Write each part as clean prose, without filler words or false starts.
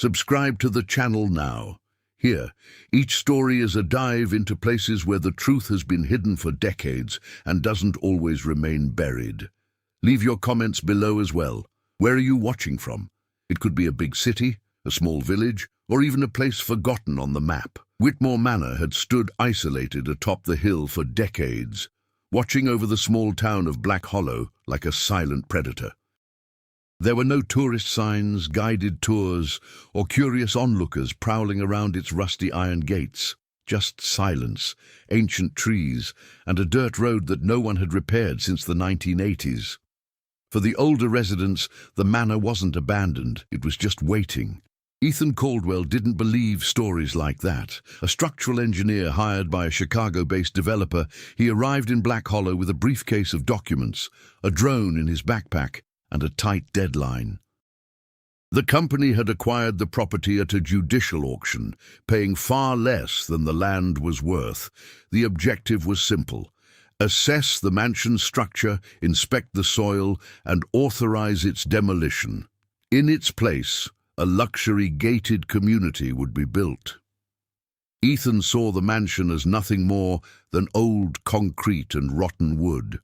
Subscribe to the channel now. Here, each story is a dive into places where the truth has been hidden for decades and doesn't always remain buried. Leave your comments below as well. Where are you watching from? It could be a big city, a small village, or even a place forgotten on the map. Whitmore Manor had stood isolated atop the hill for decades, watching over the small town of Black Hollow like a silent predator. There were no tourist signs, guided tours, or curious onlookers prowling around its rusty iron gates. Just silence, ancient trees, and a dirt road that no one had repaired since the 1980s. For the older residents, the manor wasn't abandoned, it was just waiting. Ethan Caldwell didn't believe stories like that. A structural engineer hired by a Chicago-based developer, he arrived in Black Hollow with a briefcase of documents, a drone in his backpack, and a tight deadline. The company had acquired the property at a judicial auction, paying far less than the land was worth. The objective was simple: assess the mansion's structure, inspect the soil, and authorize its demolition. In its place, a luxury gated community would be built. Ethan saw the mansion as nothing more than old concrete and rotten wood.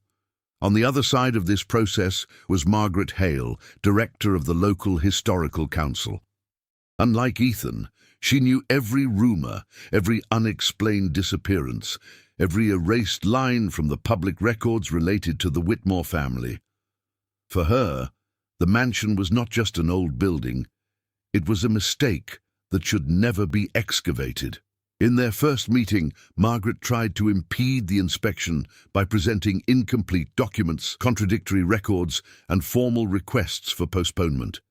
On the other side of this process was Margaret Hale, director of the local historical council. Unlike Ethan, she knew every rumor, every unexplained disappearance, every erased line from the public records related to the Whitmore family. For her, the mansion was not just an old building, it was a mistake that should never be excavated. In their first meeting, Margaret tried to impede the inspection by presenting incomplete documents, contradictory records, and formal requests for postponement.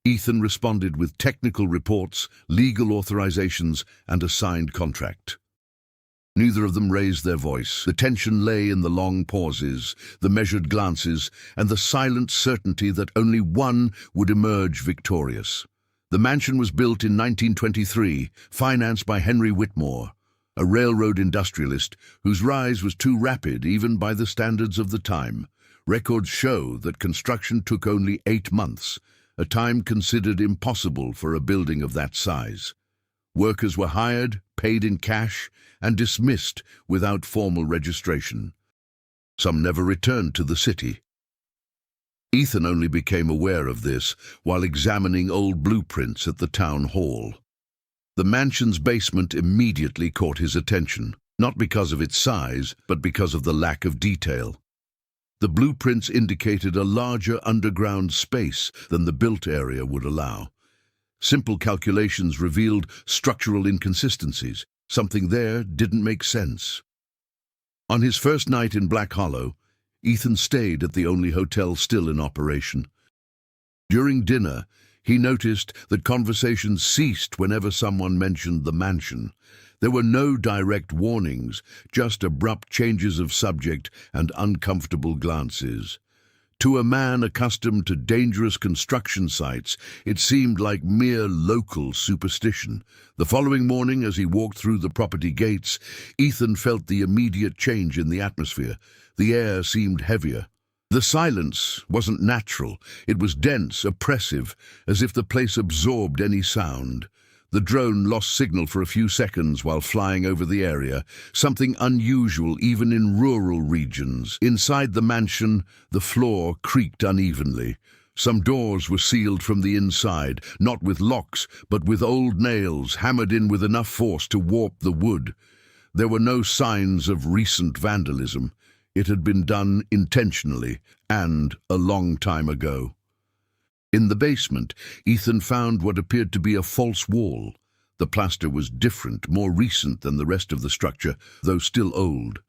Ethan responded with technical reports, legal authorizations, and a signed contract. Neither of them raised their voice. The tension lay in the long pauses, the measured glances, and the silent certainty that only one would emerge victorious. The mansion was built in 1923, financed by Henry Whitmore, a railroad industrialist whose rise was too rapid even by the standards of the time. Records show that construction took only 8 months, a time considered impossible for a building of that size. Workers were hired, paid in cash, and dismissed without formal registration. Some never returned to the city. Ethan only became aware of this while examining old blueprints at the town hall. The mansion's basement immediately caught his attention, not because of its size, but because of the lack of detail. The blueprints indicated a larger underground space than the built area would allow. Simple calculations revealed structural inconsistencies. Something there didn't make sense. On his first night in Black Hollow, Ethan stayed at the only hotel still in operation. During dinner, he noticed that conversations ceased whenever someone mentioned the mansion. There were no direct warnings, just abrupt changes of subject and uncomfortable glances. To a man accustomed to dangerous construction sites, it seemed like mere local superstition. The following morning, as he walked through the property gates, Ethan felt the immediate change in the atmosphere. The air seemed heavier. The silence wasn't natural. It was dense, oppressive, as if the place absorbed any sound. The drone lost signal for a few seconds while flying over the area, something unusual even in rural regions. Inside the mansion, the floor creaked unevenly. Some doors were sealed from the inside, not with locks, but with old nails hammered in with enough force to warp the wood. There were no signs of recent vandalism. It had been done intentionally, and a long time ago. In the basement, Ethan found what appeared to be a false wall. The plaster was different, more recent than the rest of the structure, though still old.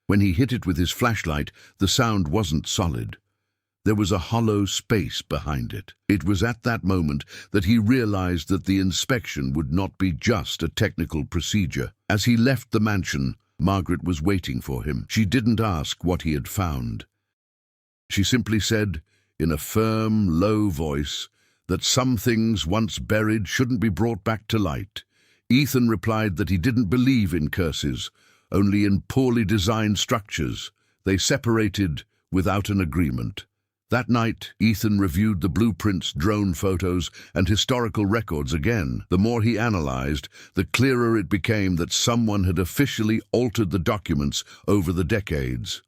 When he hit it with his flashlight, the sound wasn't solid. There was a hollow space behind it. It was at that moment that he realized that the inspection would not be just a technical procedure. As he left the mansion, Margaret was waiting for him. She didn't ask what he had found. She simply said, in a firm, low voice, that some things once buried shouldn't be brought back to light. Ethan replied that he didn't believe in curses, only in poorly designed structures. They separated without an agreement. That night, Ethan reviewed the blueprints, drone photos, and historical records again. The more he analyzed, the clearer it became that someone had officially altered the documents over the decades.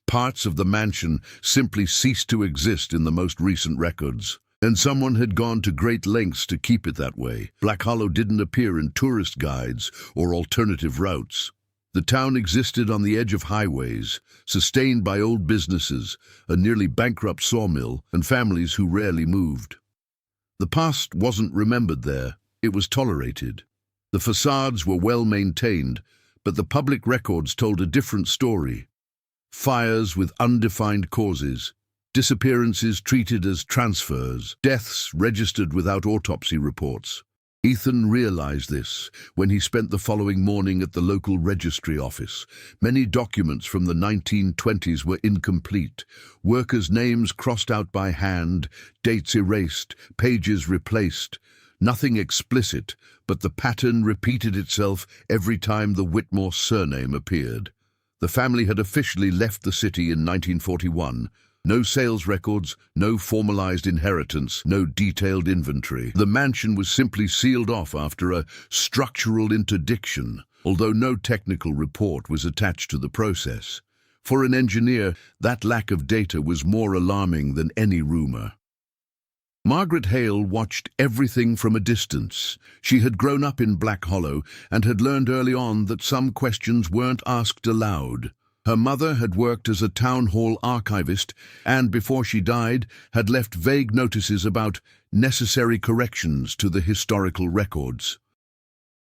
Parts of the mansion simply ceased to exist in the most recent records. And someone had gone to great lengths to keep it that way. Black Hollow didn't appear in tourist guides or alternative routes. The town existed on the edge of highways, sustained by old businesses, a nearly bankrupt sawmill, and families who rarely moved. The past wasn't remembered there, it was tolerated. The facades were well maintained, but the public records told a different story. Fires with undefined causes, disappearances treated as transfers, deaths registered without autopsy reports. Ethan realized this when he spent the following morning at the local registry office. Many documents from the 1920s were incomplete, workers' names crossed out by hand, dates erased, pages replaced. Nothing explicit, but the pattern repeated itself every time the Whitmore surname appeared. The family had officially left the city in 1941. No sales records, no formalized inheritance, no detailed inventory. The mansion was simply sealed off after a structural interdiction, although no technical report was attached to the process. For an engineer, that lack of data was more alarming than any rumor. Margaret Hale watched everything from a distance. She had grown up in Black Hollow and had learned early on that some questions weren't asked aloud. Her mother had worked as a town hall archivist and, before she died, had left vague notices about necessary corrections to the historical records.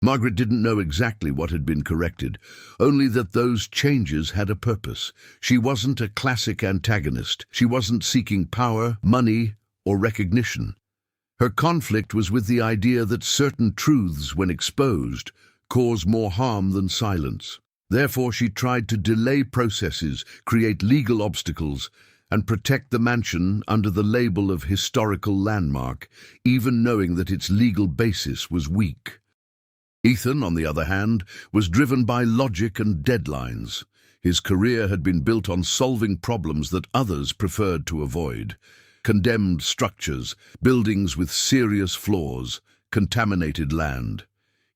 Margaret didn't know exactly what had been corrected, only that those changes had a purpose. She wasn't a classic antagonist. She wasn't seeking power, money, or recognition. Her conflict was with the idea that certain truths, when exposed, cause more harm than silence. Therefore, she tried to delay processes, create legal obstacles, and protect the mansion under the label of historical landmark, even knowing that its legal basis was weak. Ethan, on the other hand, was driven by logic and deadlines. His career had been built on solving problems that others preferred to avoid. Condemned structures, buildings with serious flaws, contaminated land.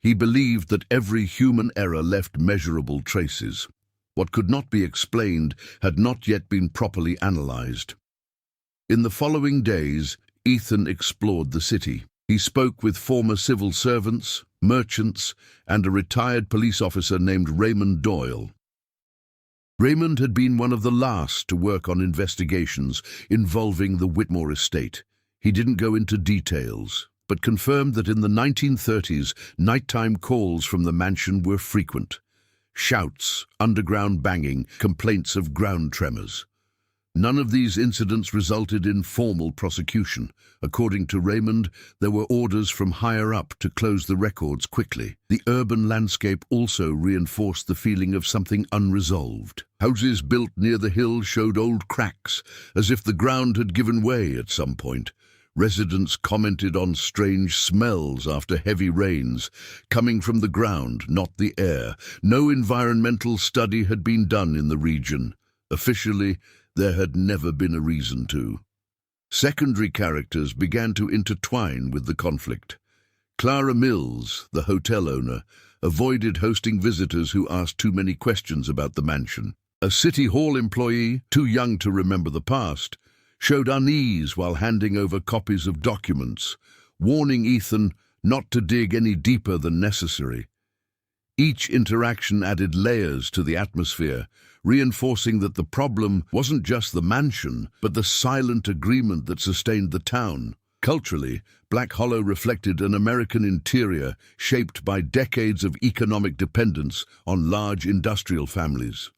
He believed that every human error left measurable traces. What could not be explained had not yet been properly analyzed. In the following days, Ethan explored the city. He spoke with former civil servants, merchants, and a retired police officer named Raymond Doyle. Raymond had been one of the last to work on investigations involving the Whitmore estate. He didn't go into details, but confirmed that in the 1930s, nighttime calls from the mansion were frequent. Shouts, underground banging, complaints of ground tremors. None of these incidents resulted in formal prosecution. According to Raymond, there were orders from higher up to close the records quickly. The urban landscape also reinforced the feeling of something unresolved. Houses built near the hill showed old cracks, as if the ground had given way at some point. Residents commented on strange smells after heavy rains, coming from the ground, not the air. No environmental study had been done in the region. Officially, there had never been a reason to. Secondary characters began to intertwine with the conflict. Clara Mills, the hotel owner, avoided hosting visitors who asked too many questions about the mansion. A City Hall employee, too young to remember the past, showed unease while handing over copies of documents, warning Ethan not to dig any deeper than necessary. Each interaction added layers to the atmosphere, reinforcing that the problem wasn't just the mansion, but the silent agreement that sustained the town. Culturally, Black Hollow reflected an American interior shaped by decades of economic dependence on large industrial families.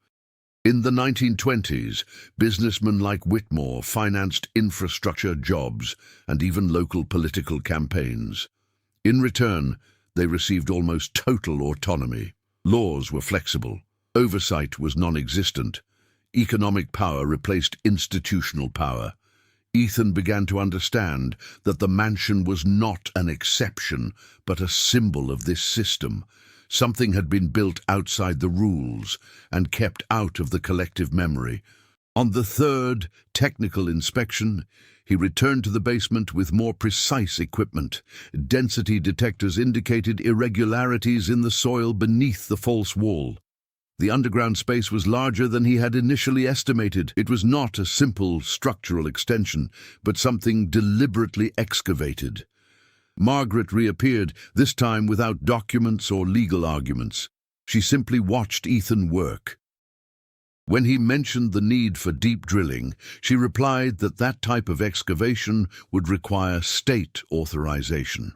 In the 1920s, businessmen like Whitmore financed infrastructure, jobs, and even local political campaigns. In return, they received almost total autonomy. Laws were flexible. Oversight was non-existent. Economic power replaced institutional power. Ethan began to understand that the mansion was not an exception, but a symbol of this system. Something had been built outside the rules and kept out of the collective memory. On the third technical inspection, he returned to the basement with more precise equipment. Density detectors indicated irregularities in the soil beneath the false wall. The underground space was larger than he had initially estimated. It was not a simple structural extension, but something deliberately excavated. Margaret reappeared, this time without documents or legal arguments. She simply watched Ethan work. When he mentioned the need for deep drilling, she replied that that type of excavation would require state authorization.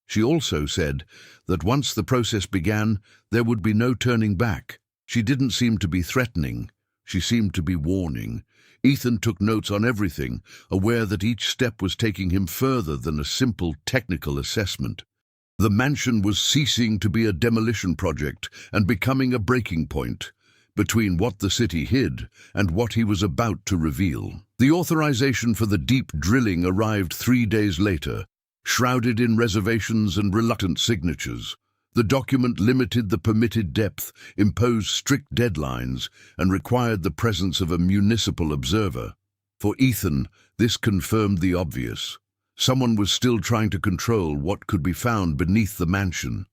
She also said that once the process began, there would be no turning back. She didn't seem to be threatening. She seemed to be warning. Ethan took notes on everything, aware that each step was taking him further than a simple technical assessment. The mansion was ceasing to be a demolition project and becoming a breaking point between what the city hid and what he was about to reveal. The authorization for the deep drilling arrived 3 days later, shrouded in reservations and reluctant signatures. The document limited the permitted depth, imposed strict deadlines, and required the presence of a municipal observer. For Ethan, this confirmed the obvious. Someone was still trying to control what could be found beneath the mansion.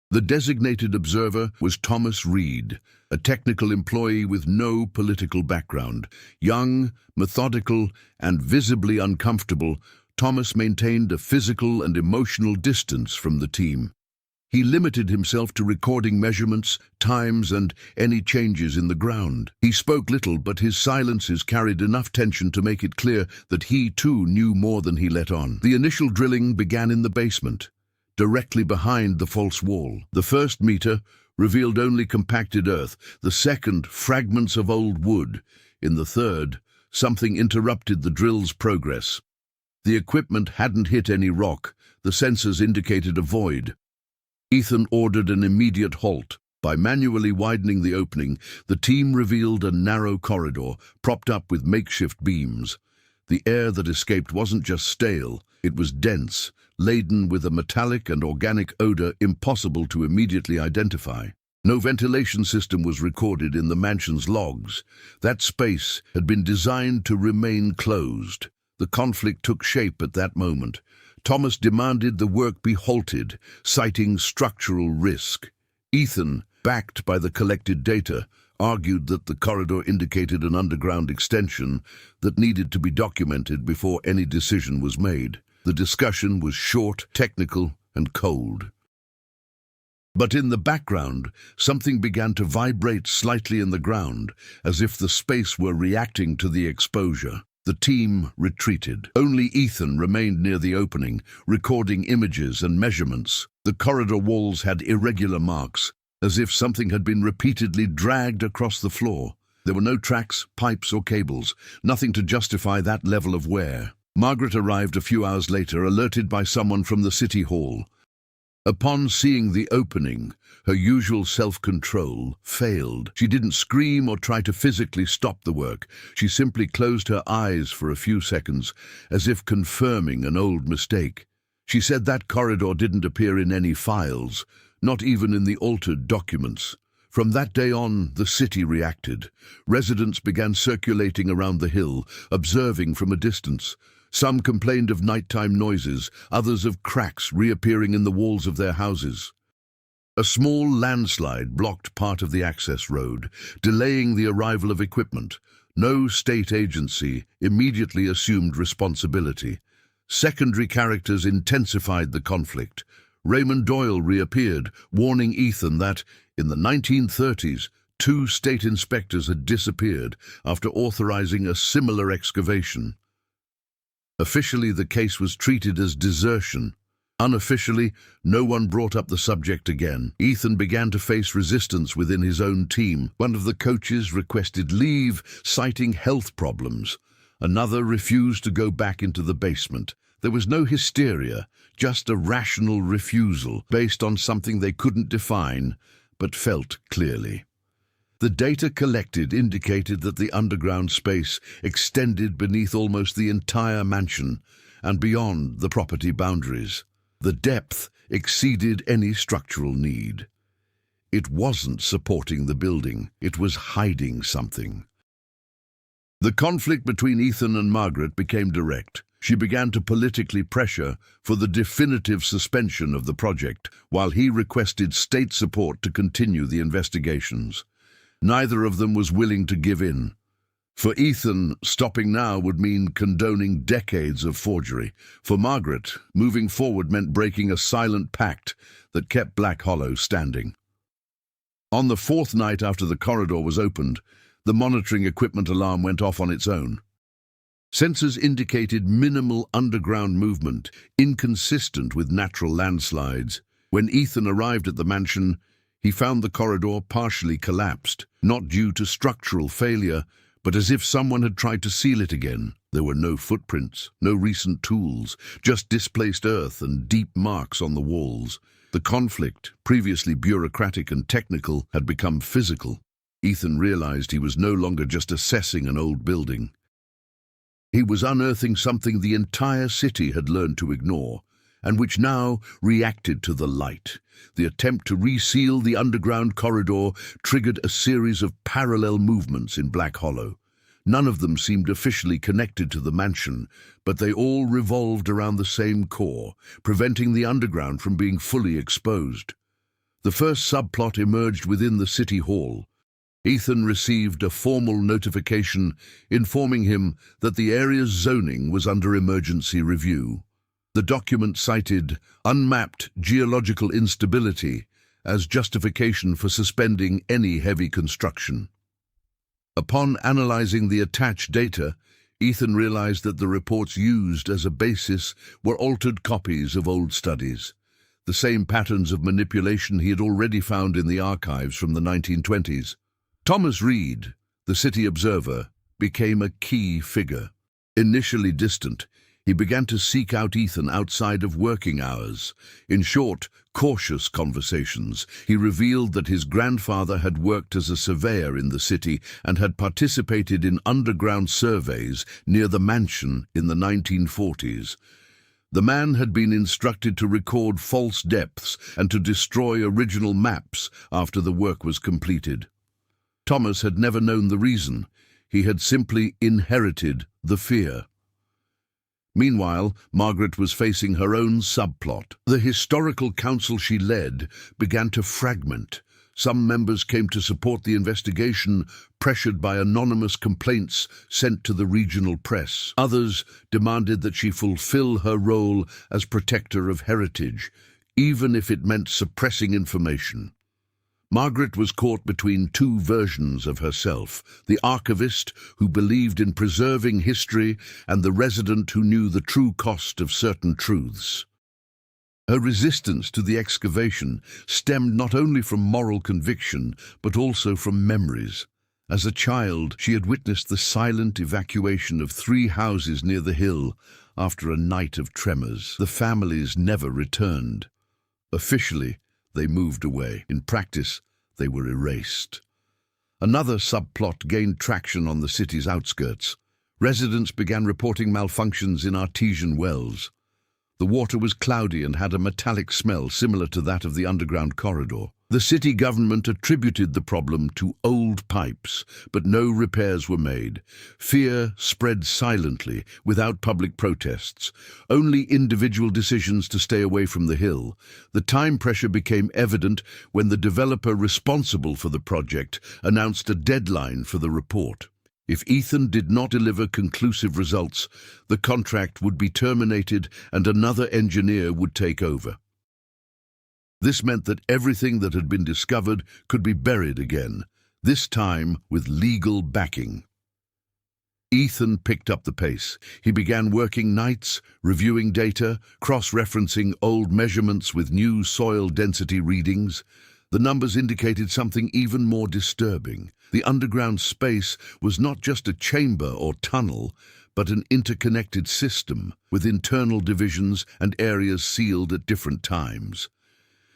The designated observer was Thomas Reed, a technical employee with no political background. Young, methodical, and visibly uncomfortable, Thomas maintained a physical and emotional distance from the team. He limited himself to recording measurements, times, and any changes in the ground. He spoke little, but his silences carried enough tension to make it clear that he too knew more than he let on. The initial drilling began in the basement, directly behind the false wall. The first meter revealed only compacted earth, the second fragments of old wood. In the third, something interrupted the drill's progress. The equipment hadn't hit any rock. The sensors indicated a void. Ethan ordered an immediate halt. By manually widening the opening, the team revealed a narrow corridor, propped up with makeshift beams. The air that escaped wasn't just stale, it was dense, laden with a metallic and organic odor impossible to immediately identify. No ventilation system was recorded in the mansion's logs. That space had been designed to remain closed. The conflict took shape at that moment. Thomas demanded the work be halted, citing structural risk. Ethan, backed by the collected data, argued that the corridor indicated an underground extension that needed to be documented before any decision was made. The discussion was short, technical, and cold. But in the background, something began to vibrate slightly in the ground, as if the space were reacting to the exposure. The team retreated. Only Ethan remained near the opening, recording images and measurements. The corridor walls had irregular marks, as if something had been repeatedly dragged across the floor. There were no tracks, pipes, or cables, nothing to justify that level of wear. Margaret arrived a few hours later, alerted by someone from the city hall. Upon seeing the opening, her usual self-control failed. She didn't scream or try to physically stop the work. She simply closed her eyes for a few seconds, as if confirming an old mistake. She said that corridor didn't appear in any files, not even in the altered documents. From that day on, the city reacted. Residents began circulating around the hill, observing from a distance. Some complained of nighttime noises, others of cracks reappearing in the walls of their houses. A small landslide blocked part of the access road, delaying the arrival of equipment. No state agency immediately assumed responsibility. Secondary characters intensified the conflict. Raymond Doyle reappeared, warning Ethan that, in the 1930s, 2 state inspectors had disappeared after authorizing a similar excavation. Officially, the case was treated as desertion. Unofficially, no one brought up the subject again. Ethan began to face resistance within his own team. One of the coaches requested leave, citing health problems. Another refused to go back into the basement. There was no hysteria, just a rational refusal based on something they couldn't define, but felt clearly. The data collected indicated that the underground space extended beneath almost the entire mansion and beyond the property boundaries. The depth exceeded any structural need. It wasn't supporting the building, it was hiding something. The conflict between Ethan and Margaret became direct. She began to politically pressure for the definitive suspension of the project, while he requested state support to continue the investigations. Neither of them was willing to give in. For Ethan, stopping now would mean condoning decades of forgery. For Margaret, moving forward meant breaking a silent pact that kept Black Hollow standing. On the fourth night after the corridor was opened, the monitoring equipment alarm went off on its own. Sensors indicated minimal underground movement, inconsistent with natural landslides. When Ethan arrived at the mansion, he found the corridor partially collapsed, not due to structural failure, but as if someone had tried to seal it again. There were no footprints, no recent tools, just displaced earth and deep marks on the walls. The conflict, previously bureaucratic and technical, had become physical. Ethan realized he was no longer just assessing an old building. He was unearthing something the entire city had learned to ignore, and which now reacted to the light. The attempt to reseal the underground corridor triggered a series of parallel movements in Black Hollow. None of them seemed officially connected to the mansion, but they all revolved around the same core, preventing the underground from being fully exposed. The first subplot emerged within the city hall. Ethan received a formal notification informing him that the area's zoning was under emergency review. The document cited unmapped geological instability as justification for suspending any heavy construction. Upon analyzing the attached data, Ethan realized that the reports used as a basis were altered copies of old studies. The same patterns of manipulation he had already found in the archives from the 1920s. Thomas Reed, the city observer, became a key figure. Initially distant, he began to seek out Ethan outside of working hours. In short, cautious conversations. He revealed that his grandfather had worked as a surveyor in the city and had participated in underground surveys near the mansion in the 1940s. The man had been instructed to record false depths and to destroy original maps after the work was completed. Thomas had never known the reason. He had simply inherited the fear. Meanwhile, Margaret was facing her own subplot. The historical council she led began to fragment. Some members came to support the investigation, pressured by anonymous complaints sent to the regional press. Others demanded that she fulfill her role as protector of heritage, even if it meant suppressing information. Margaret was caught between two versions of herself, the archivist who believed in preserving history and the resident who knew the true cost of certain truths. Her resistance to the excavation stemmed not only from moral conviction, but also from memories. As a child, she had witnessed the silent evacuation of 3 houses near the hill after a night of tremors. The families never returned. Officially, they moved away. In practice, they were erased. Another subplot gained traction on the city's outskirts. Residents began reporting malfunctions in artesian wells. The water was cloudy and had a metallic smell similar to that of the underground corridor. The city government attributed the problem to old pipes, but no repairs were made. Fear spread silently, without public protests, only individual decisions to stay away from the hill. The time pressure became evident when the developer responsible for the project announced a deadline for the report. If Ethan did not deliver conclusive results, the contract would be terminated and another engineer would take over. This meant that everything that had been discovered could be buried again, this time with legal backing. Ethan picked up the pace. He began working nights, reviewing data, cross-referencing old measurements with new soil density readings. The numbers indicated something even more disturbing. The underground space was not just a chamber or tunnel, but an interconnected system with internal divisions and areas sealed at different times.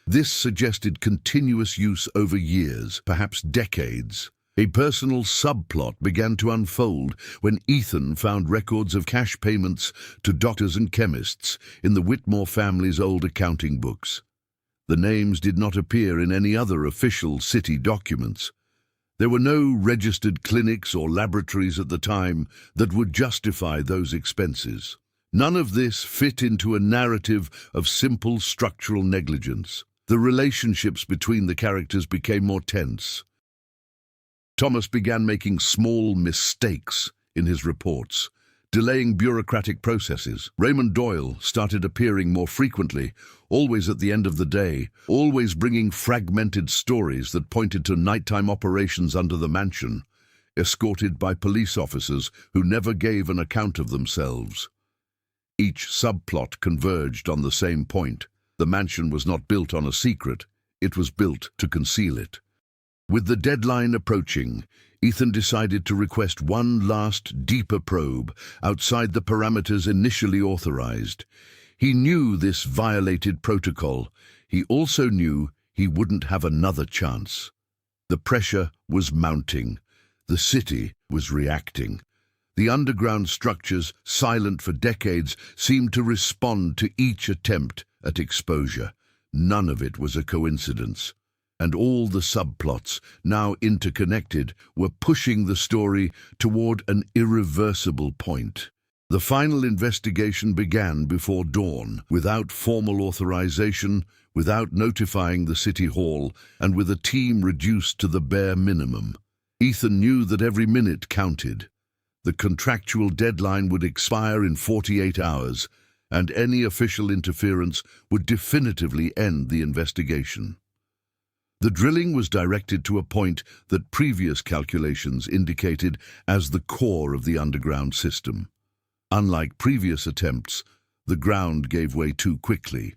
This suggested continuous use over years, perhaps decades. A personal subplot began to unfold when Ethan found records of cash payments to doctors and chemists in the Whitmore family's old accounting books. The names did not appear in any other official city documents. There were no registered clinics or laboratories at the time that would justify those expenses. None of this fit into a narrative of simple structural negligence. The relationships between the characters became more tense. Thomas began making small mistakes in his reports, delaying bureaucratic processes. Raymond Doyle started appearing more frequently, always at the end of the day, always bringing fragmented stories that pointed to nighttime operations under the mansion, escorted by police officers who never gave an account of themselves. Each subplot converged on the same point. The mansion was not built on a secret, it was built to conceal it. With the deadline approaching, Ethan decided to request one last, deeper probe outside the parameters initially authorized. He knew this violated protocol. He also knew he wouldn't have another chance. The pressure was mounting. The city was reacting. The underground structures, silent for decades, seemed to respond to each attempt at exposure. None of it was a coincidence. And all the subplots, now interconnected, were pushing the story toward an irreversible point. The final investigation began before dawn, without formal authorization, without notifying the City Hall, and with a team reduced to the bare minimum. Ethan knew that every minute counted. The contractual deadline would expire in 48 hours, and any official interference would definitively end the investigation. The drilling was directed to a point that previous calculations indicated as the core of the underground system. Unlike previous attempts, the ground gave way too quickly.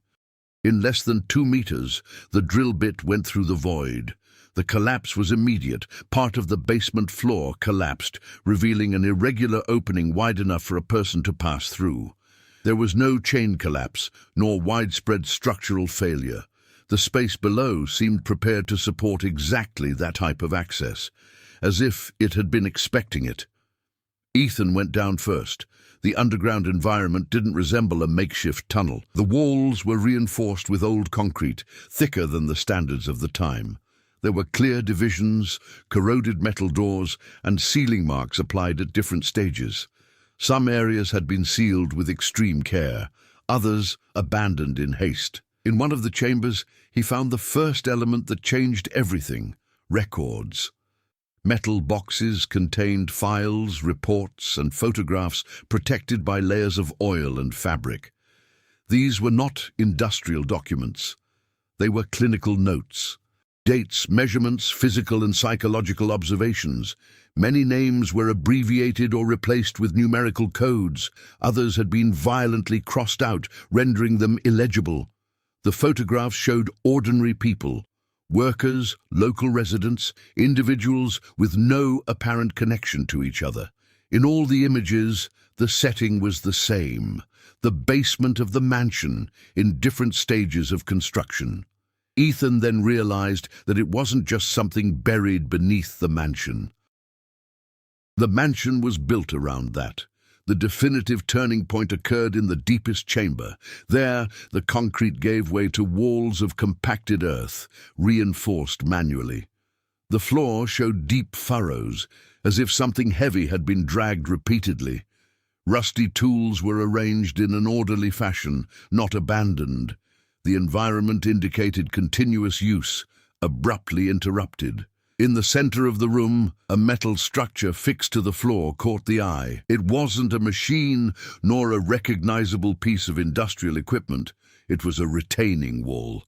In less than 2 meters, the drill bit went through the void. The collapse was immediate. Part of the basement floor collapsed, revealing an irregular opening wide enough for a person to pass through. There was no chain collapse, nor widespread structural failure. The space below seemed prepared to support exactly that type of access, as if it had been expecting it. Ethan went down first. The underground environment didn't resemble a makeshift tunnel. The walls were reinforced with old concrete, thicker than the standards of the time. There were clear divisions, corroded metal doors, and ceiling marks applied at different stages. Some areas had been sealed with extreme care, others abandoned in haste. In one of the chambers, he found the first element that changed everything: records. Metal boxes contained files, reports, and photographs protected by layers of oil and fabric. These were not industrial documents. They were clinical notes. Dates, measurements, physical and psychological observations. Many names were abbreviated or replaced with numerical codes. Others had been violently crossed out, rendering them illegible. The photographs showed ordinary people, workers, local residents, individuals with no apparent connection to each other. In all the images, the setting was the same: the basement of the mansion in different stages of construction. Ethan then realized that it wasn't just something buried beneath the mansion. The mansion was built around that. The definitive turning point occurred in the deepest chamber. There, the concrete gave way to walls of compacted earth, reinforced manually. The floor showed deep furrows, as if something heavy had been dragged repeatedly. Rusty tools were arranged in an orderly fashion, not abandoned. The environment indicated continuous use, abruptly interrupted. In the center of the room, a metal structure fixed to the floor caught the eye. It wasn't a machine, nor a recognizable piece of industrial equipment. It was a retaining wall.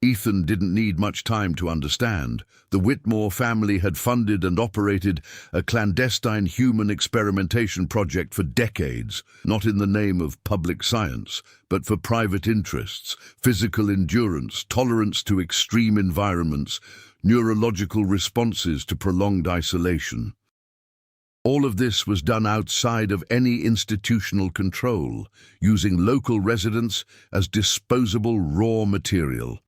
Ethan didn't need much time to understand. The Whitmore family had funded and operated a clandestine human experimentation project for decades, not in the name of public science, but for private interests, physical endurance, tolerance to extreme environments, neurological responses to prolonged isolation. All of this was done outside of any institutional control, using local residents as disposable raw material.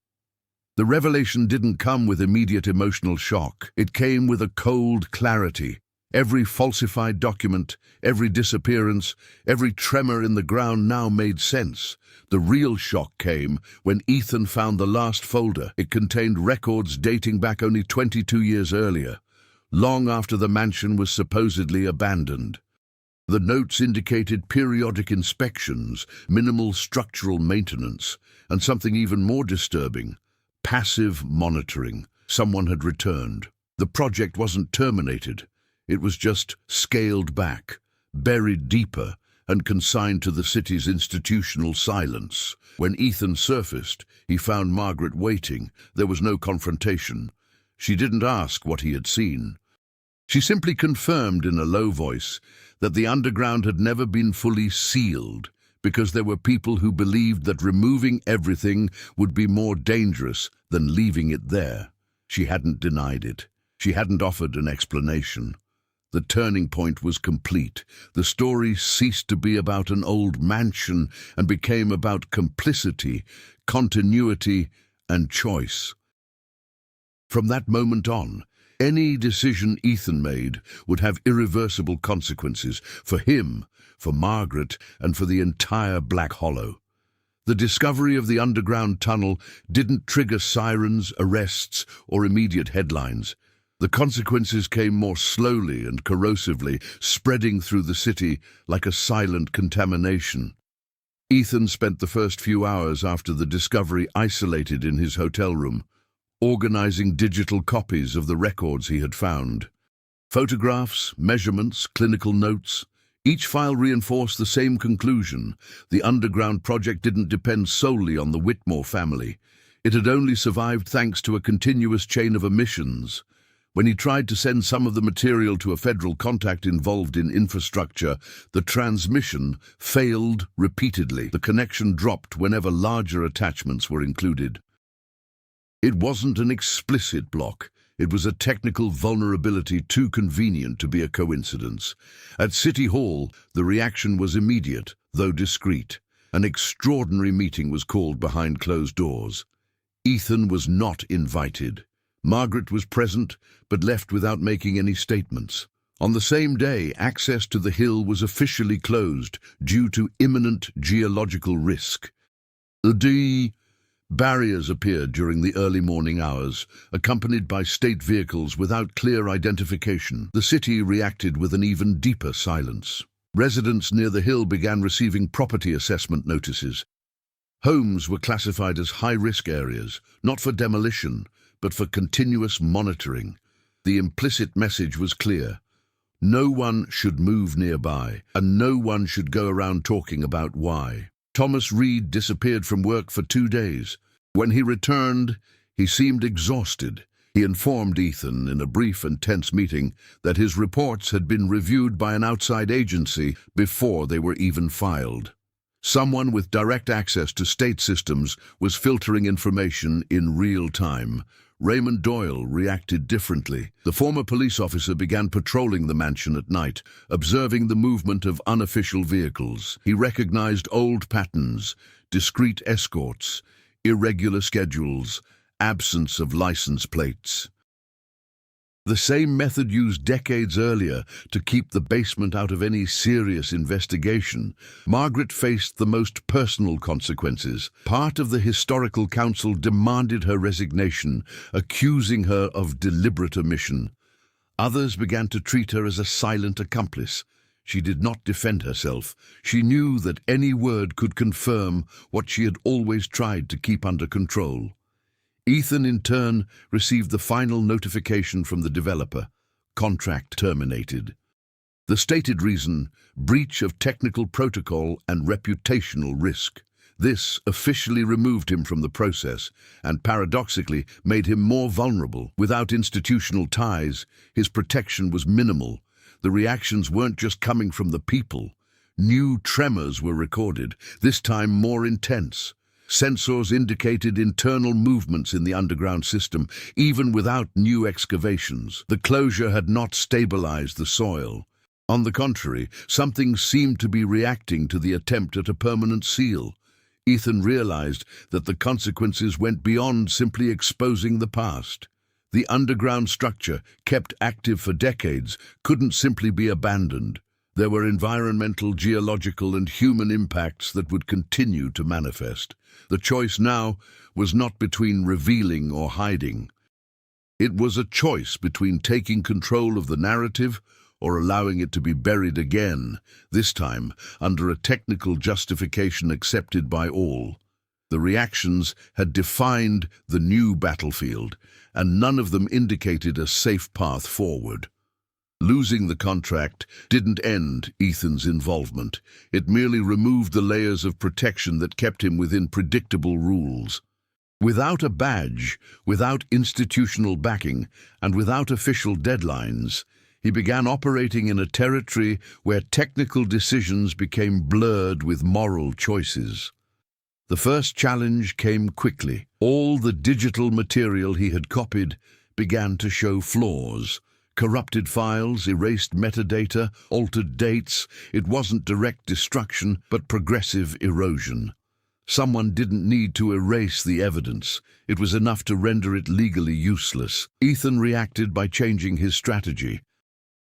The revelation didn't come with immediate emotional shock. It came with a cold clarity. Every falsified document, every disappearance, every tremor in the ground now made sense. The real shock came when Ethan found the last folder. It contained records dating back only 22 years earlier. long after the mansion was supposedly abandoned. The notes indicated periodic inspections, minimal structural maintenance, and something even more disturbing, passive monitoring. Someone had returned. The project wasn't terminated. It was just scaled back, buried deeper, and consigned to the city's institutional silence. When Ethan surfaced, he found Margaret waiting. There was no confrontation. She didn't ask what he had seen. She simply confirmed in a low voice that the underground had never been fully sealed because there were people who believed that removing everything would be more dangerous than leaving it there. She hadn't denied it. She hadn't offered an explanation. The turning point was complete. The story ceased to be about an old mansion and became about complicity, continuity, and choice. From that moment on, any decision Ethan made would have irreversible consequences for him, for Margaret, and for the entire Black Hollow. The discovery of the underground tunnel didn't trigger sirens, arrests, or immediate headlines. The consequences came more slowly and corrosively, spreading through the city like a silent contamination. Ethan spent the first few hours after the discovery isolated in his hotel room, organizing digital copies of the records he had found. Photographs, measurements, clinical notes, each file reinforced the same conclusion. The underground project didn't depend solely on the Whitmore family. It had only survived thanks to a continuous chain of omissions. When he tried to send some of the material to a federal contact involved in infrastructure, the transmission failed repeatedly. The connection dropped whenever larger attachments were included. It wasn't an explicit block. It was a technical vulnerability too convenient to be a coincidence. At City Hall, the reaction was immediate, though discreet. An extraordinary meeting was called behind closed doors. Ethan was not invited. Margaret was present, but left without making any statements. On the same day, access to the hill was officially closed due to imminent geological risk. Barriers appeared during the early morning hours, accompanied by state vehicles without clear identification. The city reacted with an even deeper silence. Residents near the hill began receiving property assessment notices. Homes were classified as high-risk areas, not for demolition, but for continuous monitoring. The implicit message was clear. No one should move nearby, and no one should go around talking about why. Thomas Reed disappeared from work for 2 days. When he returned, he seemed exhausted. He informed Ethan in a brief and tense meeting that his reports had been reviewed by an outside agency before they were even filed. Someone with direct access to state systems was filtering information in real time. Raymond Doyle reacted differently. The former police officer began patrolling the mansion at night, observing the movement of unofficial vehicles. He recognized old patterns, discreet escorts, irregular schedules, absence of license plates. The same method used decades earlier to keep the basement out of any serious investigation. Margaret faced the most personal consequences. Part of the Historical Council demanded her resignation, accusing her of deliberate omission. Others began to treat her as a silent accomplice. She did not defend herself. She knew that any word could confirm what she had always tried to keep under control. Ethan, in turn, received the final notification from the developer. Contract terminated. The stated reason: breach of technical protocol and reputational risk. This officially removed him from the process and paradoxically made him more vulnerable. Without institutional ties, his protection was minimal. The reactions weren't just coming from the people. New tremors were recorded, this time more intense. Sensors indicated internal movements in the underground system, even without new excavations. The closure had not stabilized the soil. On the contrary, something seemed to be reacting to the attempt at a permanent seal. Ethan realized that the consequences went beyond simply exposing the past. The underground structure, kept active for decades, couldn't simply be abandoned. There were environmental, geological, and human impacts that would continue to manifest. The choice now was not between revealing or hiding. It was a choice between taking control of the narrative or allowing it to be buried again, this time under a technical justification accepted by all. The reactions had defined the new battlefield, and none of them indicated a safe path forward. Losing the contract didn't end Ethan's involvement. It merely removed the layers of protection that kept him within predictable rules. Without a badge, without institutional backing, and without official deadlines, he began operating in a territory where technical decisions became blurred with moral choices. The first challenge came quickly. All the digital material he had copied began to show flaws. Corrupted files, erased metadata, altered dates. It wasn't direct destruction, but progressive erosion. Someone didn't need to erase the evidence. It was enough to render it legally useless. Ethan reacted by changing his strategy.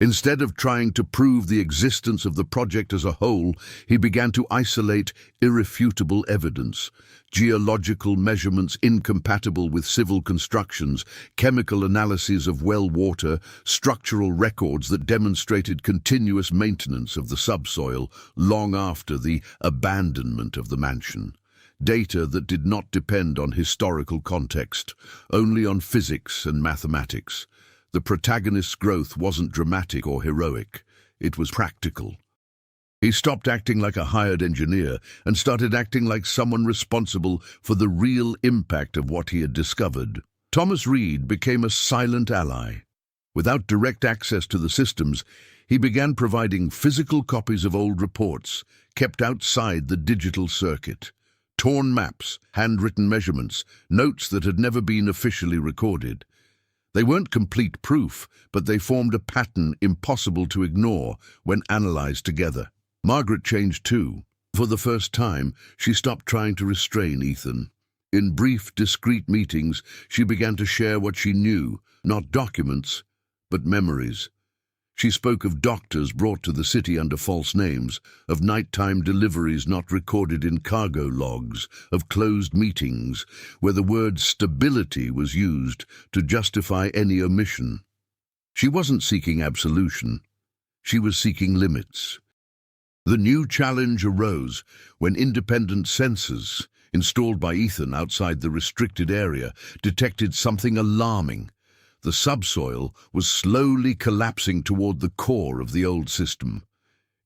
Instead of trying to prove the existence of the project as a whole, he began to isolate irrefutable evidence. Geological measurements incompatible with civil constructions, chemical analyses of well water, structural records that demonstrated continuous maintenance of the subsoil long after the abandonment of the mansion. Data that did not depend on historical context, only on physics and mathematics. The protagonist's growth wasn't dramatic or heroic. It was practical. He stopped acting like a hired engineer and started acting like someone responsible for the real impact of what he had discovered. Thomas Reed became a silent ally. Without direct access to the systems, he began providing physical copies of old reports, kept outside the digital circuit. Torn maps, handwritten measurements, notes that had never been officially recorded. They weren't complete proof, but they formed a pattern impossible to ignore when analyzed together. Margaret changed too. For the first time, she stopped trying to restrain Ethan. In brief, discreet meetings, she began to share what she knew, not documents, but memories. She spoke of doctors brought to the city under false names, of nighttime deliveries not recorded in cargo logs, of closed meetings where the word stability was used to justify any omission. She wasn't seeking absolution. She was seeking limits. The new challenge arose when independent sensors, installed by Ethan outside the restricted area, detected something alarming. The subsoil was slowly collapsing toward the core of the old system.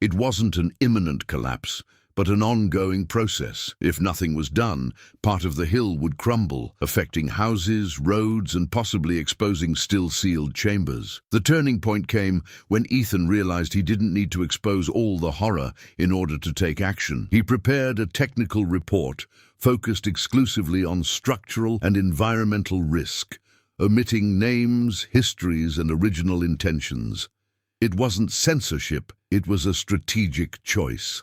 It wasn't an imminent collapse, but an ongoing process. If nothing was done, part of the hill would crumble, affecting houses, roads, and possibly exposing still-sealed chambers. The turning point came when Ethan realized he didn't need to expose all the horror in order to take action. He prepared a technical report focused exclusively on structural and environmental risk, omitting names, histories, and original intentions. It wasn't censorship, it was a strategic choice.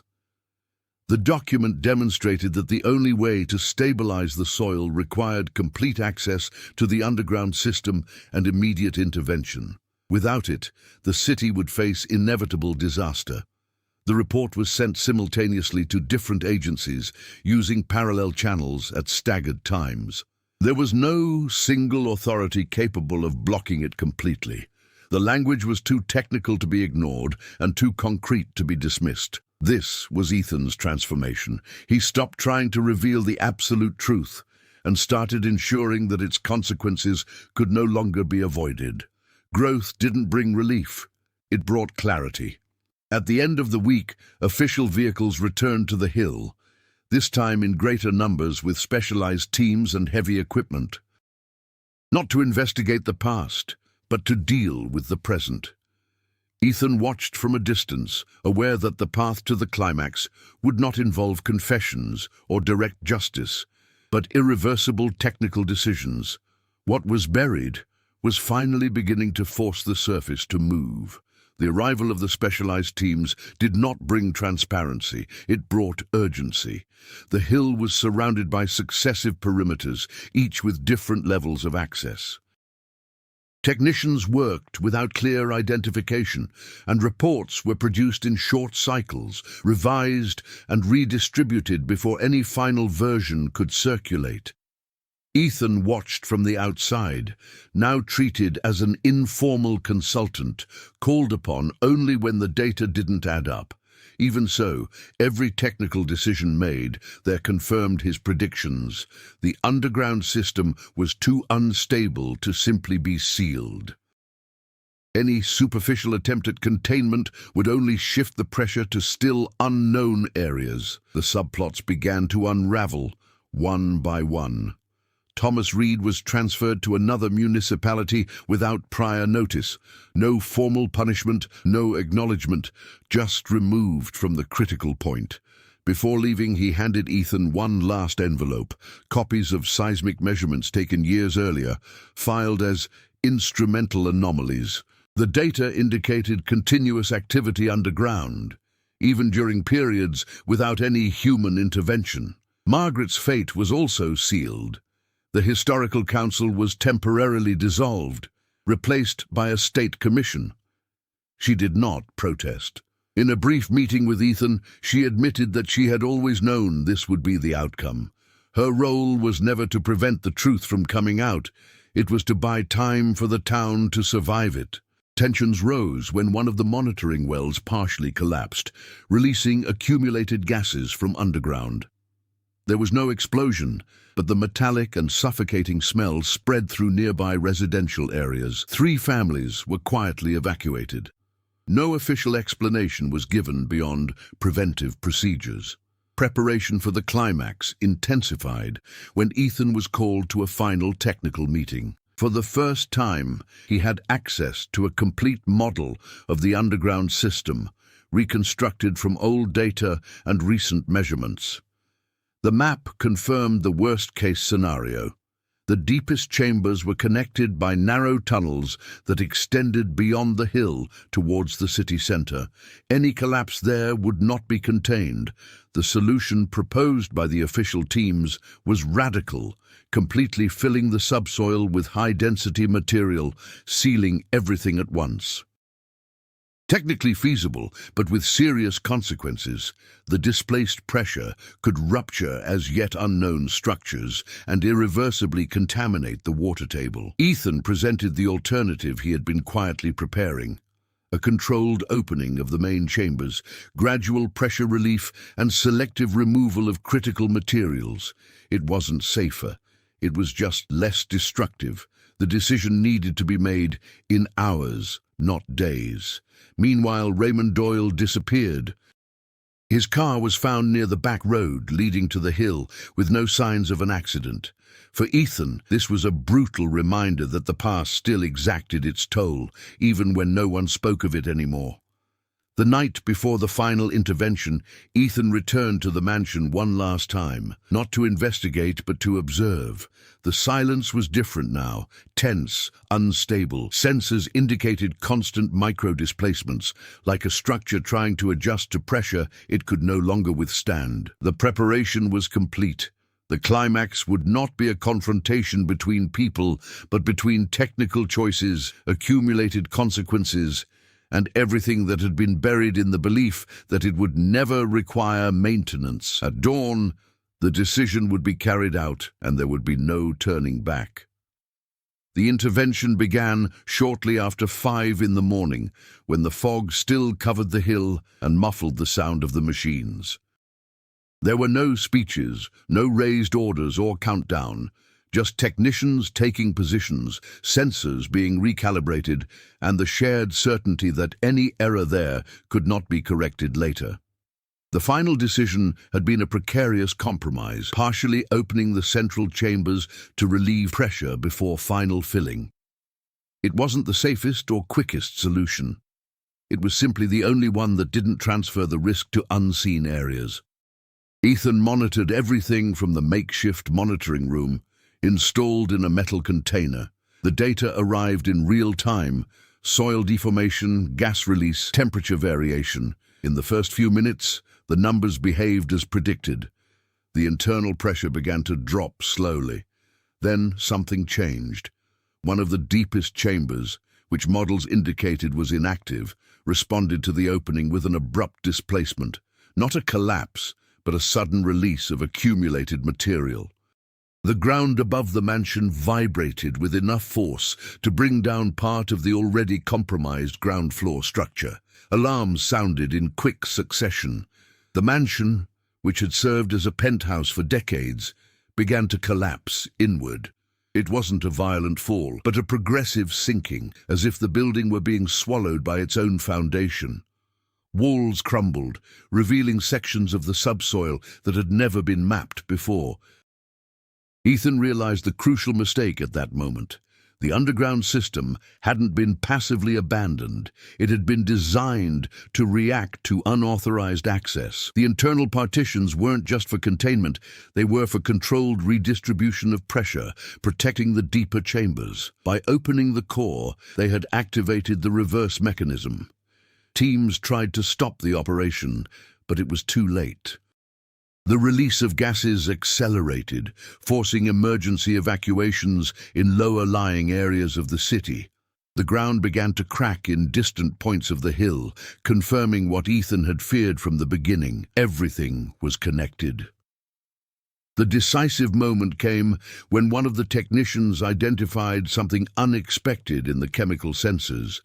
The document demonstrated that the only way to stabilize the soil required complete access to the underground system and immediate intervention. Without it, the city would face inevitable disaster. The report was sent simultaneously to different agencies, using parallel channels at staggered times. There was no single authority capable of blocking it completely. The language was too technical to be ignored and too concrete to be dismissed. This was Ethan's transformation. He stopped trying to reveal the absolute truth and started ensuring that its consequences could no longer be avoided. Growth didn't bring relief. It brought clarity. At the end of the week, official vehicles returned to the hill, this time in greater numbers with specialized teams and heavy equipment. Not to investigate the past, but to deal with the present. Ethan watched from a distance, aware that the path to the climax would not involve confessions or direct justice, but irreversible technical decisions. What was buried was finally beginning to force the surface to move. The arrival of the specialized teams did not bring transparency, it brought urgency. The hill was surrounded by successive perimeters, each with different levels of access. Technicians worked without clear identification, and reports were produced in short cycles, revised and redistributed before any final version could circulate. Ethan watched from the outside, now treated as an informal consultant, called upon only when the data didn't add up. Even so, every technical decision made there confirmed his predictions. The underground system was too unstable to simply be sealed. Any superficial attempt at containment would only shift the pressure to still unknown areas. The subplots began to unravel, one by one. Thomas Reed was transferred to another municipality without prior notice. No formal punishment, no acknowledgement, just removed from the critical point. Before leaving, he handed Ethan one last envelope, copies of seismic measurements taken years earlier, filed as instrumental anomalies. The data indicated continuous activity underground, even during periods without any human intervention. Margaret's fate was also sealed. The Historical Council was temporarily dissolved, replaced by a state commission. She did not protest. In a brief meeting with Ethan, she admitted that she had always known this would be the outcome. Her role was never to prevent the truth from coming out. It was to buy time for the town to survive it. Tensions rose when one of the monitoring wells partially collapsed, releasing accumulated gases from underground. There was no explosion, but the metallic and suffocating smell spread through nearby residential areas. 3 families were quietly evacuated. No official explanation was given beyond preventive procedures. Preparation for the climax intensified when Ethan was called to a final technical meeting. For the first time, he had access to a complete model of the underground system, reconstructed from old data and recent measurements. The map confirmed the worst-case scenario. The deepest chambers were connected by narrow tunnels that extended beyond the hill towards the city center. Any collapse there would not be contained. The solution proposed by the official teams was radical, completely filling the subsoil with high-density material, sealing everything at once. Technically feasible, but with serious consequences, the displaced pressure could rupture as yet unknown structures and irreversibly contaminate the water table. Ethan presented the alternative he had been quietly preparing: a controlled opening of the main chambers, gradual pressure relief, and selective removal of critical materials. It wasn't safer. It was just less destructive. The decision needed to be made in hours, not days. Meanwhile, Raymond Doyle disappeared. His car was found near the back road leading to the hill, with no signs of an accident. For Ethan, this was a brutal reminder that the past still exacted its toll, even when no one spoke of it anymore. The night before the final intervention, Ethan returned to the mansion one last time, not to investigate but to observe. The silence was different now, tense, unstable. Sensors indicated constant micro-displacements, like a structure trying to adjust to pressure it could no longer withstand. The preparation was complete. The climax would not be a confrontation between people, but between technical choices, accumulated consequences, and everything that had been buried in the belief that it would never require maintenance. At dawn, the decision would be carried out, and there would be no turning back. The intervention began shortly after 5 in the morning, when the fog still covered the hill and muffled the sound of the machines. There were no speeches, no raised orders or countdown, just technicians taking positions, sensors being recalibrated, and the shared certainty that any error there could not be corrected later. The final decision had been a precarious compromise, partially opening the central chambers to relieve pressure before final filling. It wasn't the safest or quickest solution. It was simply the only one that didn't transfer the risk to unseen areas. Ethan monitored everything from the makeshift monitoring room, installed in a metal container. The data arrived in real time: soil deformation, gas release, temperature variation. In the first few minutes, the numbers behaved as predicted. The internal pressure began to drop slowly. Then something changed. One of the deepest chambers, which models indicated was inactive, responded to the opening with an abrupt displacement. Not a collapse, but a sudden release of accumulated material. The ground above the mansion vibrated with enough force to bring down part of the already compromised ground floor structure. Alarms sounded in quick succession. The mansion, which had served as a penthouse for decades, began to collapse inward. It wasn't a violent fall, but a progressive sinking, as if the building were being swallowed by its own foundation. Walls crumbled, revealing sections of the subsoil that had never been mapped before. Ethan realized the crucial mistake at that moment. The underground system hadn't been passively abandoned. It had been designed to react to unauthorized access. The internal partitions weren't just for containment, they were for controlled redistribution of pressure, protecting the deeper chambers. By opening the core, they had activated the reverse mechanism. Teams tried to stop the operation, but it was too late. The release of gases accelerated, forcing emergency evacuations in lower-lying areas of the city. The ground began to crack in distant points of the hill, confirming what Ethan had feared from the beginning. Everything was connected. The decisive moment came when one of the technicians identified something unexpected in the chemical sensors.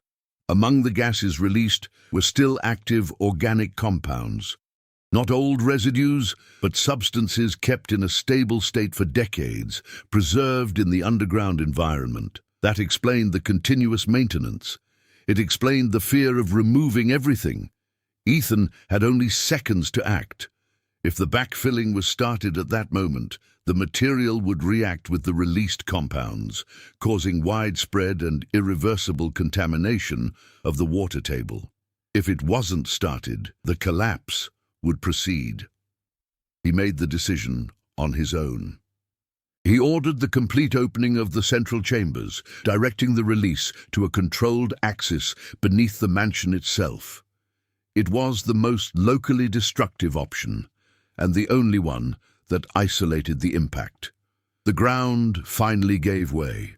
Among the gases released were still active organic compounds. Not old residues, but substances kept in a stable state for decades, preserved in the underground environment. That explained the continuous maintenance. It explained the fear of removing everything. Ethan had only seconds to act. If the backfilling was started at that moment, the material would react with the released compounds, causing widespread and irreversible contamination of the water table. If it wasn't started, the collapse would proceed. He made the decision on his own. He ordered the complete opening of the central chambers, directing the release to a controlled axis beneath the mansion itself. It was the most locally destructive option, and the only one that isolated the impact. The ground finally gave way.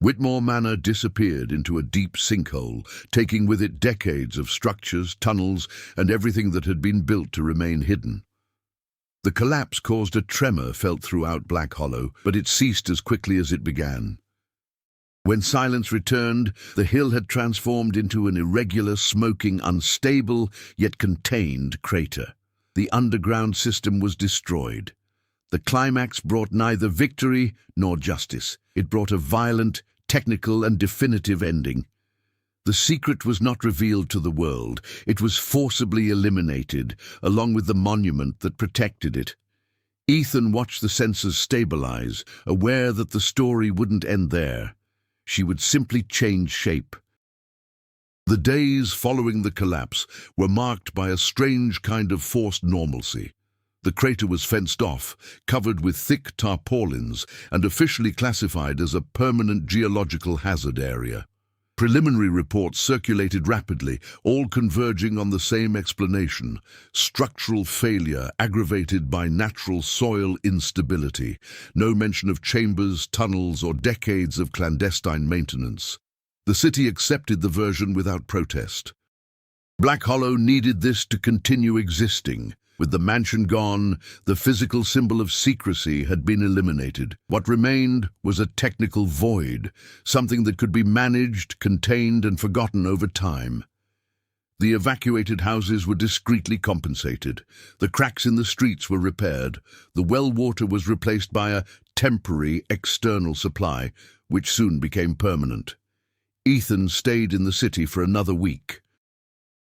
Whitmore Manor disappeared into a deep sinkhole, taking with it decades of structures, tunnels, and everything that had been built to remain hidden. The collapse caused a tremor felt throughout Black Hollow, but it ceased as quickly as it began. When silence returned, the hill had transformed into an irregular, smoking, unstable, yet contained crater. The underground system was destroyed. The climax brought neither victory nor justice. It brought a violent, technical, and definitive ending. The secret was not revealed to the world. It was forcibly eliminated, along with the monument that protected it. Ethan watched the sensors stabilize, aware that the story wouldn't end there. She would simply change shape. The days following the collapse were marked by a strange kind of forced normalcy. The crater was fenced off, covered with thick tarpaulins, and officially classified as a permanent geological hazard area. Preliminary reports circulated rapidly, all converging on the same explanation: structural failure aggravated by natural soil instability. No mention of chambers, tunnels, or decades of clandestine maintenance. The city accepted the version without protest. Black Hollow needed this to continue existing. With the mansion gone, the physical symbol of secrecy had been eliminated. What remained was a technical void, something that could be managed, contained, and forgotten over time. The evacuated houses were discreetly compensated. The cracks in the streets were repaired. The well water was replaced by a temporary external supply, which soon became permanent. Ethan stayed in the city for another week.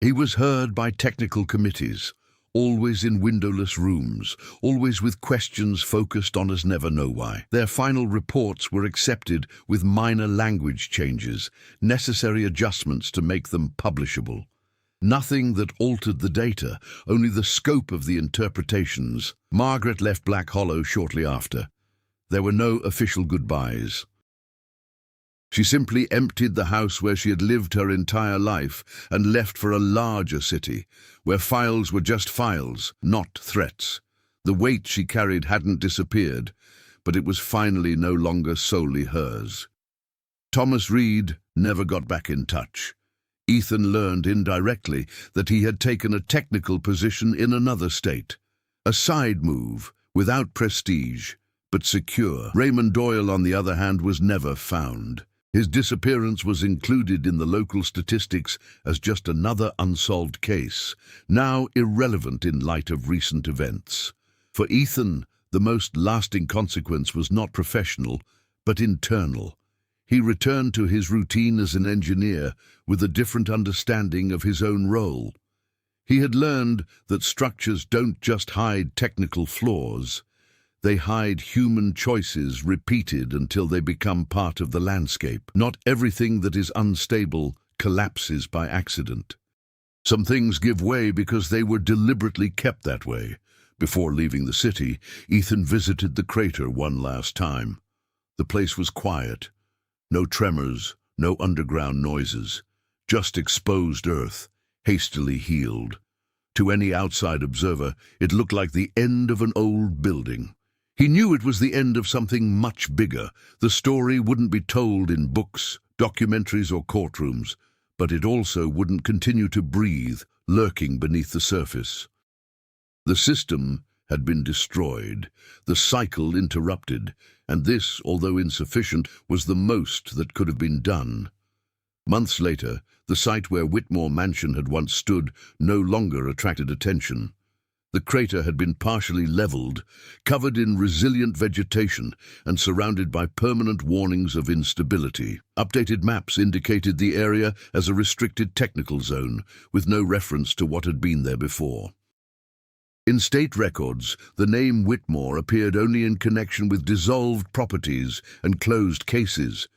He was heard by technical committees, always in windowless rooms, always with questions focused on us never know why. Their final reports were accepted with minor language changes, necessary adjustments to make them publishable. Nothing that altered the data, only the scope of the interpretations. Margaret left Black Hollow shortly after. There were no official goodbyes. She simply emptied the house where she had lived her entire life and left for a larger city, where files were just files, not threats. The weight she carried hadn't disappeared, but it was finally no longer solely hers. Thomas Reed never got back in touch. Ethan learned indirectly that he had taken a technical position in another state. A side move, without prestige, but secure. Raymond Doyle, on the other hand, was never found. His disappearance was included in the local statistics as just another unsolved case, now irrelevant in light of recent events. For Ethan, the most lasting consequence was not professional, but internal. He returned to his routine as an engineer with a different understanding of his own role. He had learned that structures don't just hide technical flaws. They hide human choices repeated until they become part of the landscape. Not everything that is unstable collapses by accident. Some things give way because they were deliberately kept that way. Before leaving the city, Ethan visited the crater one last time. The place was quiet. No tremors, no underground noises. Just exposed earth, hastily healed. To any outside observer, it looked like the end of an old building. He knew it was the end of something much bigger. The story wouldn't be told in books, documentaries, or courtrooms, but it also wouldn't continue to breathe, lurking beneath the surface. The system had been destroyed, the cycle interrupted, and this, although insufficient, was the most that could have been done. Months later, the site where Whitmore Mansion had once stood no longer attracted attention. The crater had been partially leveled, covered in resilient vegetation, and surrounded by permanent warnings of instability. Updated maps indicated the area as a restricted technical zone, with no reference to what had been there before. In state records, the name Whitmore appeared only in connection with dissolved properties and closed cases.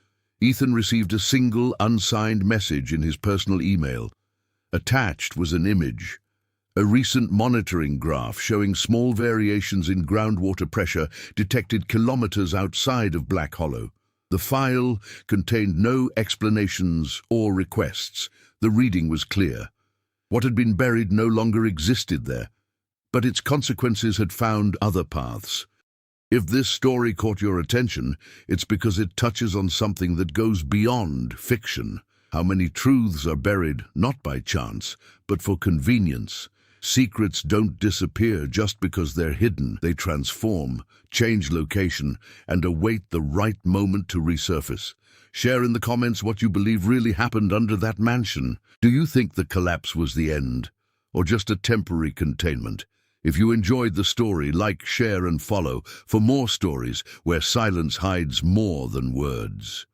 Ethan received a single, unsigned message in his personal email. Attached was an image. A recent monitoring graph showing small variations in groundwater pressure detected kilometers outside of Black Hollow. The file contained no explanations or requests. The reading was clear. What had been buried no longer existed there, but its consequences had found other paths. If this story caught your attention, it's because it touches on something that goes beyond fiction. How many truths are buried, not by chance, but for convenience. Secrets don't disappear just because they're hidden. They transform, change location, and await the right moment to resurface. Share in the comments what you believe really happened under that mansion. Do you think the collapse was the end, or just a temporary containment? If you enjoyed the story, like, share, and follow for more stories where silence hides more than words.